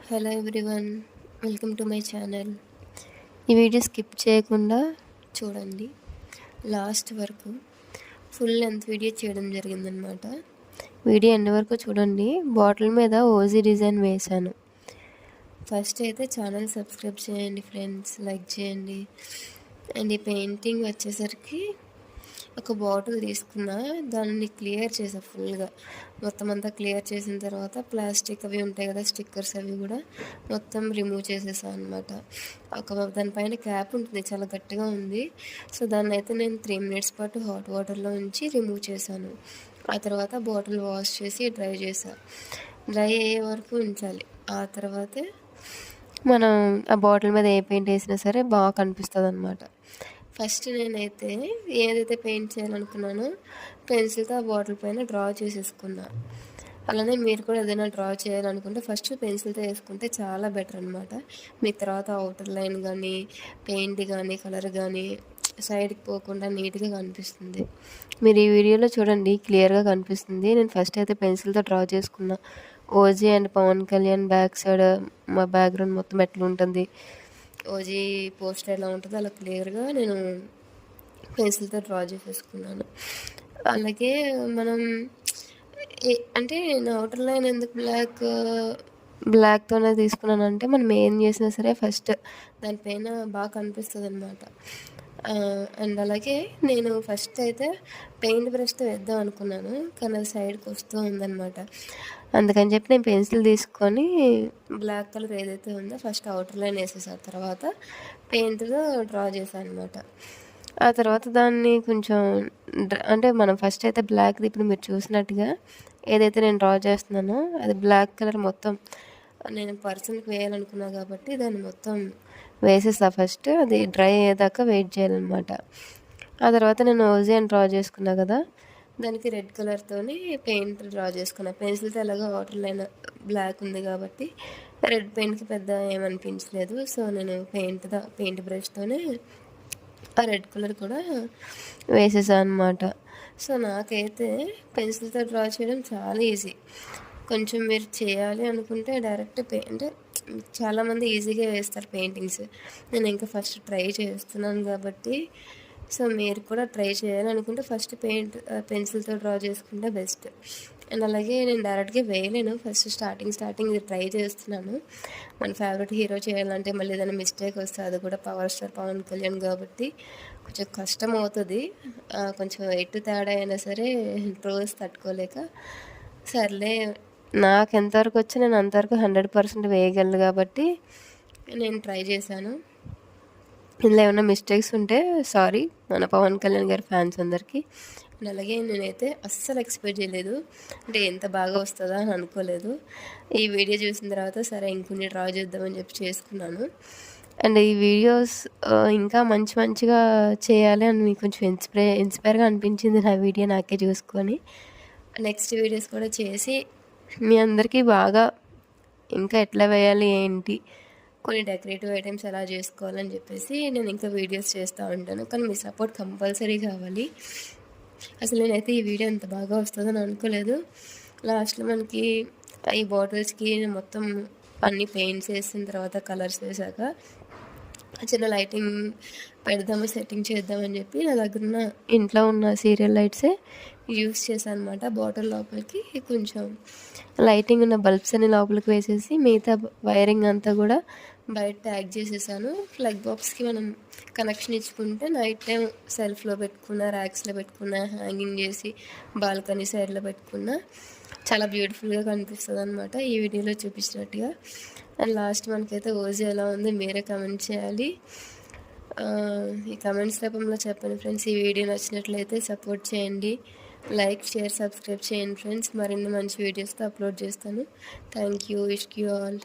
Hello everyone, welcome to my channel. ఈ video skip చేయకుండా చూడండి లాస్ట్ వరకు. ఫుల్ లెంత్ వీడియో చేయడం జరిగిందనమాట. వీడియో ఎండ్ వరకు చూడండి. బాటిల్ మీద ఓజీ డిజైన్ వేశాను. ఫస్ట్ అయితే ఛానల్ సబ్స్క్రైబ్ చేయండి ఫ్రెండ్స్, లైక్ చేయండి. అండ్ ఈ పెయింటింగ్ వచ్చేసరికి ఒక బాటిల్ తీసుకున్నా, దాన్ని క్లియర్ చేసా ఫుల్గా. మొత్తం అంతా క్లియర్ చేసిన తర్వాత ప్లాస్టిక్ అవి ఉంటాయి కదా, స్టిక్కర్స్ అవి కూడా మొత్తం రిమూవ్ చేసేసాను అనమాట. దానిపైన క్యాప్ ఉంటుంది, చాలా గట్టిగా ఉంది. సో దాన్ని అయితే నేను 3 minutes పాటు హాట్ వాటర్లో ఉంచి రిమూవ్ చేశాను. ఆ తర్వాత బాటిల్ వాష్ చేసి డ్రై చేసా. డ్రై అయ్యే వరకు ఉంచాలి. ఆ తర్వాతే మనం ఆ బాటిల్ మీద ఏ పెయింట్ వేసినా సరే బాగా కనిపిస్తుంది అనమాట. ఫస్ట్ నేనైతే ఏదైతే పెయింట్ చేయాలనుకున్నానో పెన్సిల్తో ఆ బాటిల్ పైన డ్రా చేసేసుకున్నా. అలానే మీరు కూడా ఏదైనా డ్రా చేయాలనుకుంటే ఫస్ట్ పెన్సిల్తో వేసుకుంటే చాలా బెటర్ అనమాట. మీ తర్వాత అవుటర్ లైన్ కానీ, పెయింట్ కానీ, కలర్ కానీ సైడ్కి పోకుండా నీట్గా కనిపిస్తుంది. మీరు ఈ వీడియోలో చూడండి, క్లియర్గా కనిపిస్తుంది. నేను ఫస్ట్ అయితే పెన్సిల్తో డ్రా చేసుకున్నా. OG and Pawan Kalyan back side మా బ్యాక్గ్రౌండ్ మొత్తం ఎట్లా ఉంటుంది, ఓజీ పోస్టర్ ఎలా ఉంటుందో అలా క్లియర్గా నేను పెన్సిల్తో డ్రా చేసేసుకున్నాను. అలాగే మనం అంటే నేను అవుటర్ లైన్ ఎందుకు బ్లాక్తోనే తీసుకున్నానంటే, మనం ఏం చేసినా సరే ఫస్ట్ దానిపైన బాగా కనిపిస్తుంది అనమాట. అండ్ అలాగే నేను ఫస్ట్ అయితే పెయింట్ బ్రష్తో వేద్దాం అనుకున్నాను, కానీ అది సైడ్కి వస్తూ ఉందన్నమాట. అందుకని చెప్పి నేను పెన్సిల్ తీసుకొని బ్లాక్ కలర్ ఏదైతే ఉందో ఫస్ట్ అవుటర్ లైన్ వేసేసాను, తర్వాత పెయింట్తో డ్రా చేశాను అనమాట. ఆ తర్వాత దాన్ని కొంచెం అంటే మనం ఫస్ట్ అయితే బ్లాక్ది ఇప్పుడు మీరు చూసినట్టుగా ఏదైతే నేను డ్రా చేస్తున్నానో అది బ్లాక్ కలర్ మొత్తం నేను పర్సన్కి వేయాలనుకున్నా కాబట్టి దాన్ని మొత్తం వేసేస్తా. ఫస్ట్ అది డ్రై అయ్యేదాకా వెయిట్ చేయాలన్నమాట. ఆ తర్వాత నేను ఓజీ అని డ్రా చేసుకున్నా కదా, దానికి రెడ్ కలర్తోని పెయింట్ డ్రా చేసుకున్నా. పెన్సిల్తో ఎలాగో వాటర్ లైన్ బ్లాక్ ఉంది కాబట్టి రెడ్ పెయింట్కి పెద్ద ఏమనిపించలేదు. సో నేను పెయింట్ బ్రష్తోనే ఆ రెడ్ కలర్ కూడా వేసేసాను అనమాట. సో నాకైతే పెన్సిల్తో డ్రా చేయడం చాలా ఈజీ. కొంచెం మీరు చేయాలి అనుకుంటే డైరెక్ట్ అంటే చాలామంది ఈజీగా వేస్తారు పెయింటింగ్స్. నేను ఇంకా ఫస్ట్ ట్రై చేస్తున్నాను కాబట్టి, సో మీరు కూడా ట్రై చేయాలనుకుంటే ఫస్ట్ పెన్సిల్తో డ్రా చేసుకుంటే బెస్ట్. అండ్ అలాగే నేను డైరెక్ట్గా వేయలేను, ఫస్ట్ స్టార్టింగ్ ఇది ట్రై చేస్తున్నాను. మన ఫేవరెట్ హీరో చేయాలంటే మళ్ళీ ఏదైనా మిస్టేక్ వస్తే, అది కూడా పవర్ స్టార్ పవన్ కళ్యాణ్ కాబట్టి కొంచెం కష్టం అవుతుంది. కొంచెం ఎటు తేడా అయినా సరే ట్రోల్స్ తట్టుకోలేక, సర్లే నాకు ఎంతవరకు వచ్చి నేను అంతవరకు 100% వేయగలను కాబట్టి నేను ట్రై చేశాను. ఇందులో ఏమైనా మిస్టేక్స్ ఉంటే సారీ మన పవన్ కళ్యాణ్ గారి ఫ్యాన్స్ అందరికీ. అండ్ అలాగే నేనైతే అస్సలు ఎక్స్పెక్ట్ చేయలేదు, అంటే ఎంత బాగా వస్తుందా అని అనుకోలేదు. ఈ వీడియో చూసిన తర్వాత సరే ఇంకొన్ని డ్రా చేద్దామని చెప్పి చేసుకున్నాను. అండ్ ఈ వీడియోస్ ఇంకా మంచిగా చేయాలి అని మీకు కొంచెం ఇన్స్పైర్గా అనిపించింది నా వీడియో నాకే చూసుకొని. నెక్స్ట్ వీడియోస్ కూడా చేసి మీ అందరికీ బాగా ఇంకా ఎట్లా వేయాలి ఏంటి, కొన్ని డెకరేటివ్ ఐటమ్స్ ఎలా చేసుకోవాలని చెప్పేసి నేను ఇంకా వీడియోస్ చేస్తూ ఉంటాను. కానీ మీ సపోర్ట్ కంపల్సరీ కావాలి. అసలు నేనైతే ఈ వీడియో ఎంత బాగా వస్తుందని అనుకోలేదు. లాస్ట్లో మనకి ఈ బాటిల్స్కి మొత్తం అన్ని పెయింట్స్ వేసిన తర్వాత కలర్స్ వేసాక చిన్న లైటింగ్ పెడదాము, సెట్టింగ్ చేద్దామని చెప్పి నా దగ్గర ఉన్న ఇంట్లో ఉన్న సీరియల్ లైట్సే యూస్ చేశాను అనమాట. బాటిల్ లోపలికి కొంచెం లైటింగ్ ఉన్న బల్బ్స్ అన్ని లోపలికి వేసేసి మిగతా వైరింగ్ అంతా కూడా బయట ట్యాగ్ చేసేసాను. ప్లగ్ బాక్స్కి మనం కనెక్షన్ ఇచ్చుకుంటే నైట్ టైం సెల్ఫ్లో పెట్టుకున్న, ర్యాక్స్లో పెట్టుకున్న, హ్యాంగింగ్ చేసి బాల్కనీ సైడ్లో పెట్టుకున్న చాలా బ్యూటిఫుల్గా కనిపిస్తుంది అనమాట ఈ వీడియోలో చూపించినట్టుగా. అండ్ లాస్ట్ మనకైతే ఓజీ ఎలా ఉంది మీరే కమెంట్ చేయాలి. ఈ కమెంట్స్ రూపంలో చెప్పండి ఫ్రెండ్స్. ఈ వీడియో నచ్చినట్లయితే సపోర్ట్ చేయండి, లైక్, షేర్, సబ్స్క్రైబ్ చేయండి ఫ్రెండ్స్. మరిన్ని మంచి వీడియోస్తో అప్లోడ్ చేస్తాను. Thank you, wish you all.